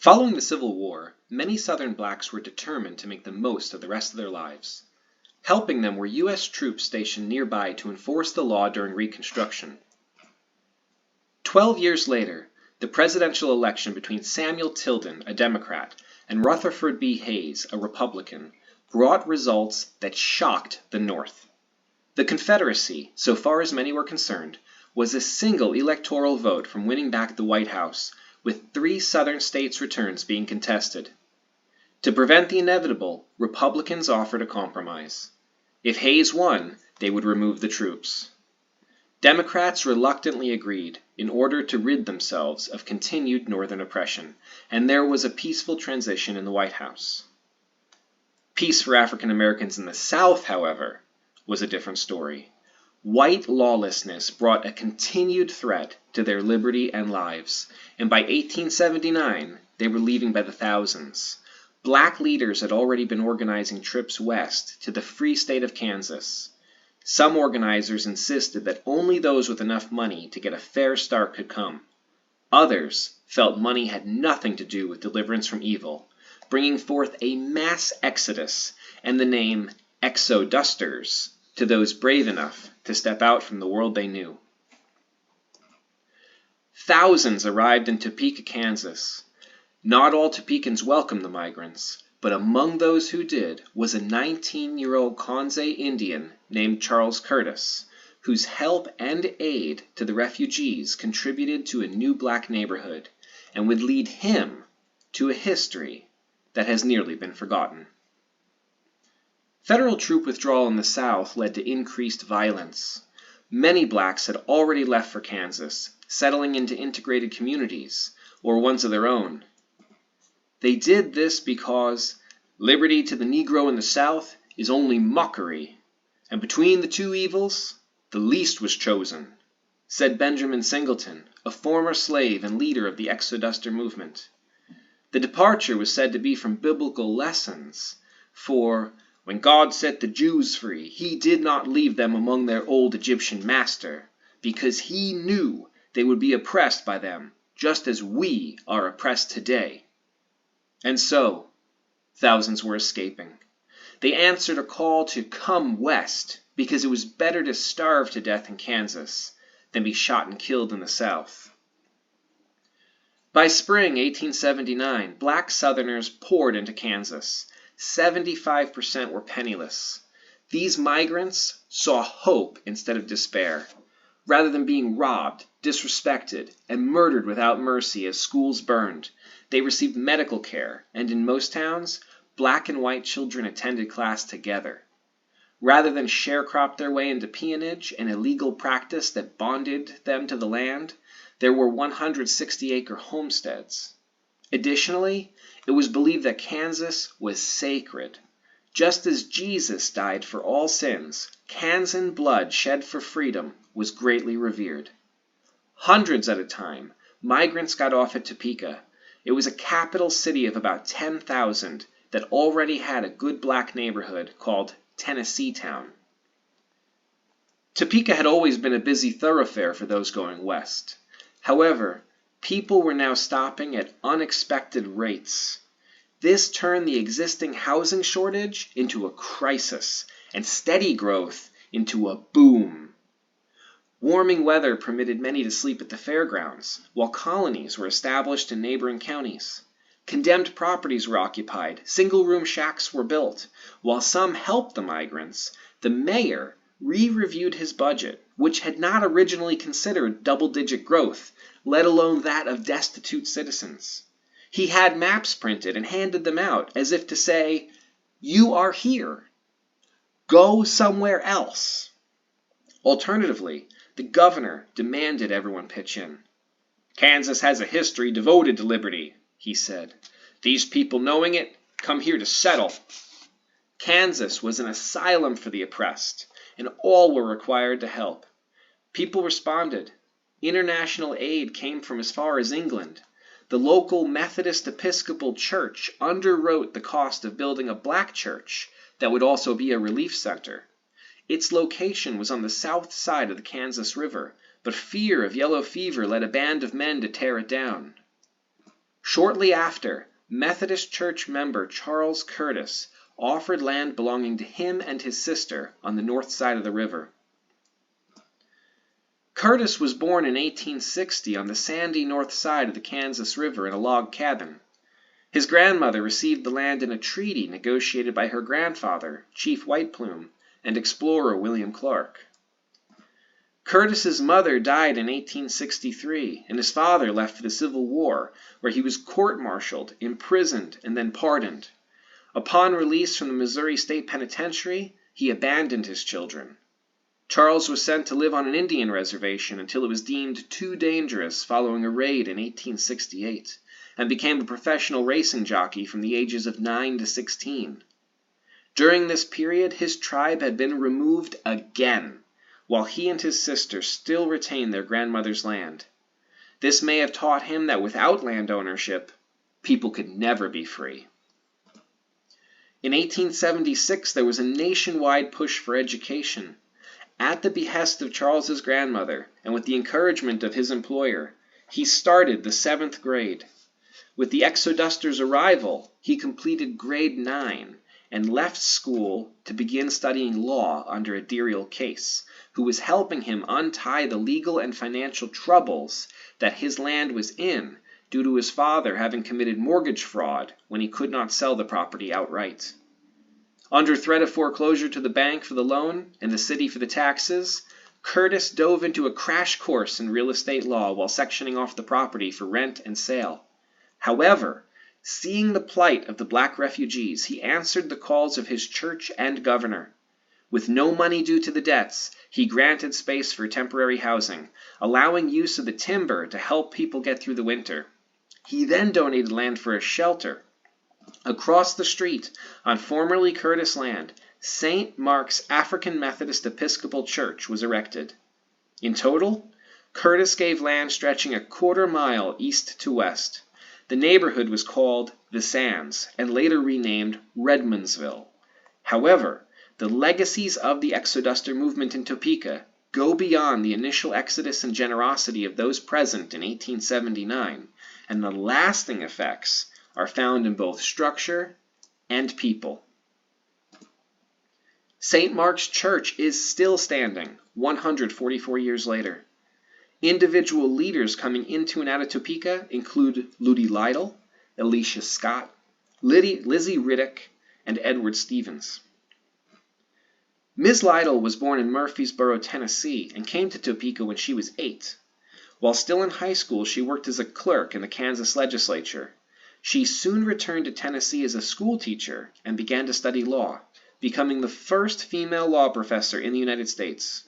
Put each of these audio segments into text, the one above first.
Following the Civil War, many Southern blacks were determined to make the most of the rest of their lives. Helping them were U.S. troops stationed nearby to enforce the law during Reconstruction. 12 years later, the presidential election between Samuel Tilden, a Democrat, and Rutherford B. Hayes, a Republican, brought results that shocked the North. The Confederacy, so far as many were concerned, was a single electoral vote from winning back the White House, with 3 Southern states' returns being contested. To prevent the inevitable, Republicans offered a compromise. If Hayes won, they would remove the troops. Democrats reluctantly agreed in order to rid themselves of continued Northern oppression, and there was a peaceful transition in the White House. Peace for African Americans in the South, however, was a different story. White lawlessness brought a continued threat to their liberty and lives, and by 1879, they were leaving by the thousands. Black leaders had already been organizing trips west to the free state of Kansas. Some organizers insisted that only those with enough money to get a fair start could come. Others felt money had nothing to do with deliverance from evil, bringing forth a mass exodus and the name Exodusters to those brave enough to step out from the world they knew. Thousands arrived in Topeka, Kansas. Not all Topekans welcomed the migrants, but among those who did was a 19-year-old Kansas Indian named Charles Curtis, whose help and aid to the refugees contributed to a new black neighborhood and would lead him to a history that has nearly been forgotten. Federal troop withdrawal in the South led to increased violence. Many blacks had already left for Kansas, settling into integrated communities, or ones of their own. They did this because liberty to the Negro in the South is only mockery, and between the two evils, the least was chosen, said Benjamin Singleton, a former slave and leader of the Exoduster movement. The departure was said to be from biblical lessons, for when God set the Jews free, he did not leave them among their old Egyptian master, because he knew they would be oppressed by them, just as we are oppressed today. And so, thousands were escaping. They answered a call to come west, because it was better to starve to death in Kansas than be shot and killed in the South. By spring 1879, black Southerners poured into Kansas. 75% were penniless. These migrants saw hope instead of despair. Rather than being robbed, disrespected, and murdered without mercy as schools burned, they received medical care, and in most towns, black and white children attended class together. Rather than sharecrop their way into peonage, an illegal practice that bonded them to the land, there were 160-acre homesteads. Additionally, it was believed that Kansas was sacred. Just as Jesus died for all sins, Kansan blood shed for freedom was greatly revered. Hundreds at a time, migrants got off at Topeka. It was a capital city of about 10,000 that already had a good black neighborhood called Tennessee Town. Topeka had always been a busy thoroughfare for those going west. However, people were now stopping at unexpected rates. This turned the existing housing shortage into a crisis, and steady growth into a boom. Warming weather permitted many to sleep at the fairgrounds, while colonies were established in neighboring counties. Condemned properties were occupied, single-room shacks were built. While some helped the migrants, the mayor re-reviewed his budget, which had not originally considered double-digit growth, let alone that of destitute citizens. He had maps printed and handed them out as if to say, "You are here. Go somewhere else." Alternatively, the governor demanded everyone pitch in. "Kansas has a history devoted to liberty," he said. "These people, knowing it, come here to settle." Kansas was an asylum for the oppressed, and all were required to help. People responded. International aid came from as far as England. The local Methodist Episcopal Church underwrote the cost of building a black church that would also be a relief center. Its location was on the south side of the Kansas River, but fear of yellow fever led a band of men to tear it down. Shortly after, Methodist Church member Charles Curtis offered land belonging to him and his sister on the north side of the river. Curtis was born in 1860 on the sandy north side of the Kansas River in a log cabin. His grandmother received the land in a treaty negotiated by her grandfather, Chief White Plume, and explorer William Clark. Curtis's mother died in 1863, and his father left for the Civil War, where he was court-martialed, imprisoned, and then pardoned. Upon release from the Missouri State Penitentiary, he abandoned his children. Charles was sent to live on an Indian reservation until it was deemed too dangerous following a raid in 1868, and became a professional racing jockey from the ages of 9 to 16. During this period, his tribe had been removed again, while he and his sister still retained their grandmother's land. This may have taught him that without land ownership, people could never be free. In 1876, there was a nationwide push for education. At the behest of Charles's grandmother, and with the encouragement of his employer, he started the 7th grade. With the Exodusters' arrival, he completed grade 9 and left school to begin studying law under a Dirial Case, who was helping him untie the legal and financial troubles that his land was in due to his father having committed mortgage fraud when he could not sell the property outright. Under threat of foreclosure to the bank for the loan and the city for the taxes, Curtis dove into a crash course in real estate law while sectioning off the property for rent and sale. However, seeing the plight of the black refugees, he answered the calls of his church and governor. With no money due to the debts, he granted space for temporary housing, allowing use of the timber to help people get through the winter. He then donated land for a shelter. Across the street, on formerly Curtis land, St. Mark's African Methodist Episcopal Church was erected. In total, Curtis gave land stretching a quarter mile east to west. The neighborhood was called The Sands and later renamed Redmondsville. However, the legacies of the Exoduster movement in Topeka go beyond the initial exodus and generosity of those present in 1879, and the lasting effects are found in both structure and people. St. Mark's Church is still standing 144 years later. Individual leaders coming into and out of Topeka include Ludie Lytle, Alicia Scott, Lizzie Riddick, and Edward Stevens. Ms. Lytle was born in Murfreesboro, Tennessee, and came to Topeka when she was 8. While still in high school, she worked as a clerk in the Kansas legislature. She soon returned to Tennessee as a school teacher and began to study law, becoming the first female law professor in the United States.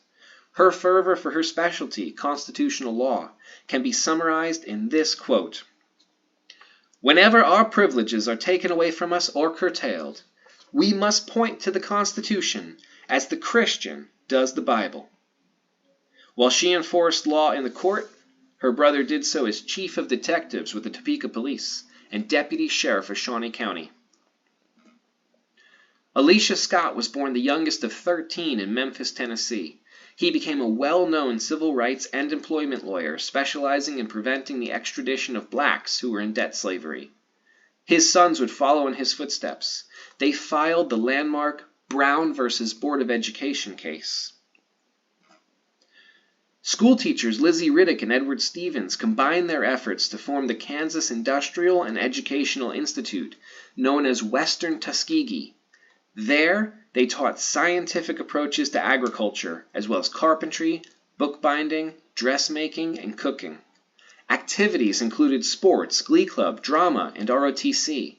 Her fervor for her specialty, constitutional law, can be summarized in this quote: "Whenever our privileges are taken away from us or curtailed, we must point to the Constitution as the Christian does the Bible." While she enforced law in the court, her brother did so as chief of detectives with the Topeka Police and deputy sheriff of Shawnee County. Alicia Scott was born the youngest of 13 in Memphis, Tennessee. He became a well-known civil rights and employment lawyer specializing in preventing the extradition of blacks who were in debt slavery. His sons would follow in his footsteps. They filed the landmark Brown versus Board of Education case. School teachers Lizzie Riddick and Edward Stevens combined their efforts to form the Kansas Industrial and Educational Institute, known as Western Tuskegee. There, they taught scientific approaches to agriculture, as well as carpentry, bookbinding, dressmaking, and cooking. Activities included sports, glee club, drama, and ROTC.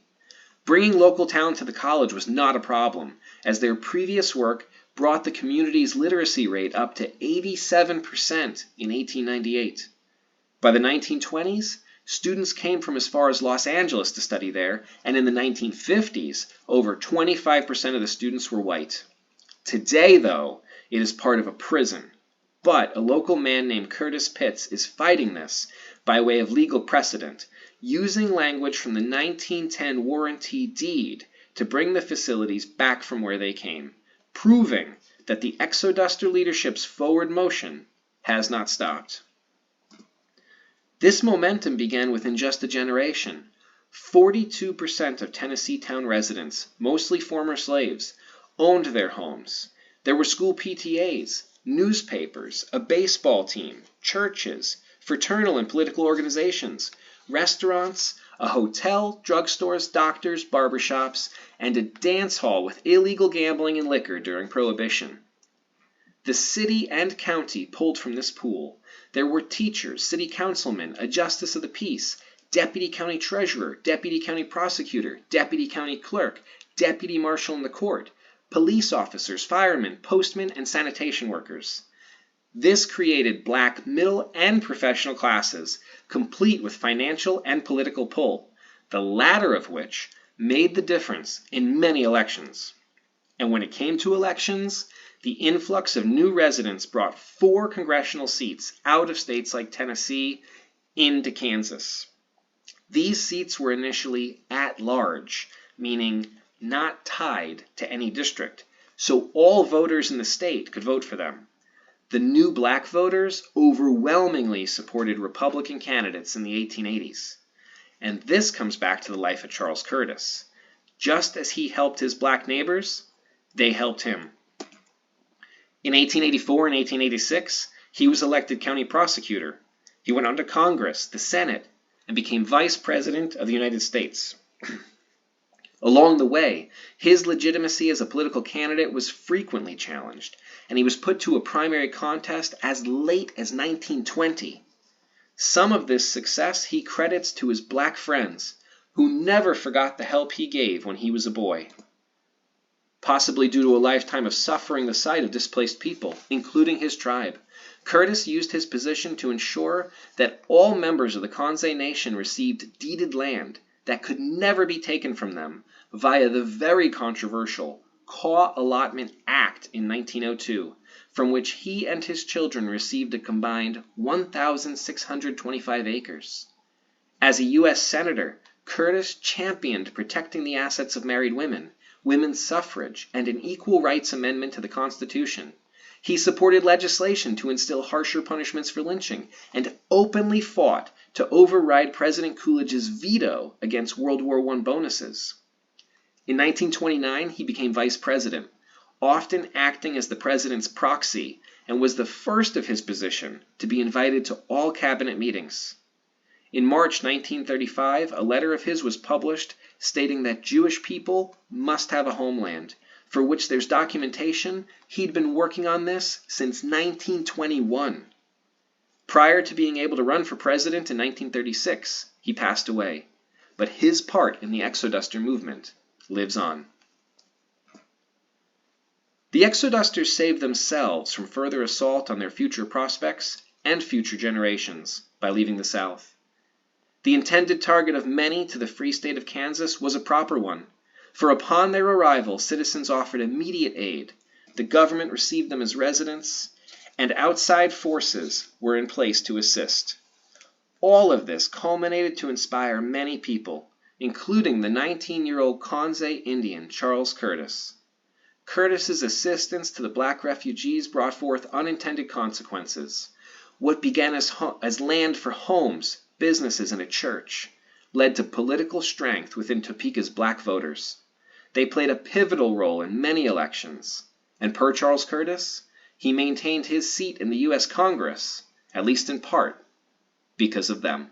Bringing local talent to the college was not a problem, as their previous work brought the community's literacy rate up to 87% in 1898. By the 1920s, students came from as far as Los Angeles to study there, and in the 1950s, over 25% of the students were white. Today, though, it is part of a prison, but a local man named Curtis Pitts is fighting this by way of legal precedent, using language from the 1910 warranty deed to bring the facilities back from where they came, proving that the Exoduster leadership's forward motion has not stopped. This momentum began within just a generation. 42% of Tennessee town residents, mostly former slaves, owned their homes. There were school PTAs, newspapers, a baseball team, churches, fraternal and political organizations, restaurants, a hotel, drugstores, doctors, barbershops, and a dance hall with illegal gambling and liquor during Prohibition. The city and county pulled from this pool. There were teachers, city councilmen, a justice of the peace, deputy county treasurer, deputy county prosecutor, deputy county clerk, deputy marshal in the court, police officers, firemen, postmen, and sanitation workers. This created black middle and professional classes, complete with financial and political pull, the latter of which made the difference in many elections. And when it came to elections, the influx of new residents brought 4 congressional seats out of states like Tennessee into Kansas. These seats were initially at large, meaning not tied to any district, so all voters in the state could vote for them. The new black voters overwhelmingly supported Republican candidates in the 1880s. And this comes back to the life of Charles Curtis. Just as he helped his black neighbors, they helped him. In 1884 and 1886, he was elected county prosecutor. He went on to Congress, the Senate, and became Vice President of the United States. Along the way, his legitimacy as a political candidate was frequently challenged, and he was put to a primary contest as late as 1920. Some of this success he credits to his black friends, who never forgot the help he gave when he was a boy. Possibly due to a lifetime of suffering the sight of displaced people, including his tribe, Curtis used his position to ensure that all members of the Kansas Nation received deeded land that could never be taken from them via the very controversial Kaw Allotment Act in 1902, from which he and his children received a combined 1,625 acres. As a U.S. Senator, Curtis championed protecting the assets of married women, women's suffrage, and an equal rights amendment to the Constitution. He supported legislation to instill harsher punishments for lynching, and openly fought to override President Coolidge's veto against World War I bonuses. In 1929, he became vice president, often acting as the president's proxy, and was the first of his position to be invited to all cabinet meetings. In March 1935, a letter of his was published stating that Jewish people must have a homeland, for which there's documentation he'd been working on this since 1921. Prior to being able to run for president in 1936, he passed away, but his part in the Exoduster movement lives on. The Exodusters saved themselves from further assault on their future prospects and future generations by leaving the South. The intended target of many to the free state of Kansas was a proper one, for upon their arrival, citizens offered immediate aid, the government received them as residents, and outside forces were in place to assist. All of this culminated to inspire many people, including the 19-year-old Kansas Indian Charles Curtis. Curtis's assistance to the black refugees brought forth unintended consequences. What began as land for homes, businesses, and a church led to political strength within Topeka's black voters. They played a pivotal role in many elections, and per Charles Curtis, he maintained his seat in the U.S. Congress, at least in part, because of them.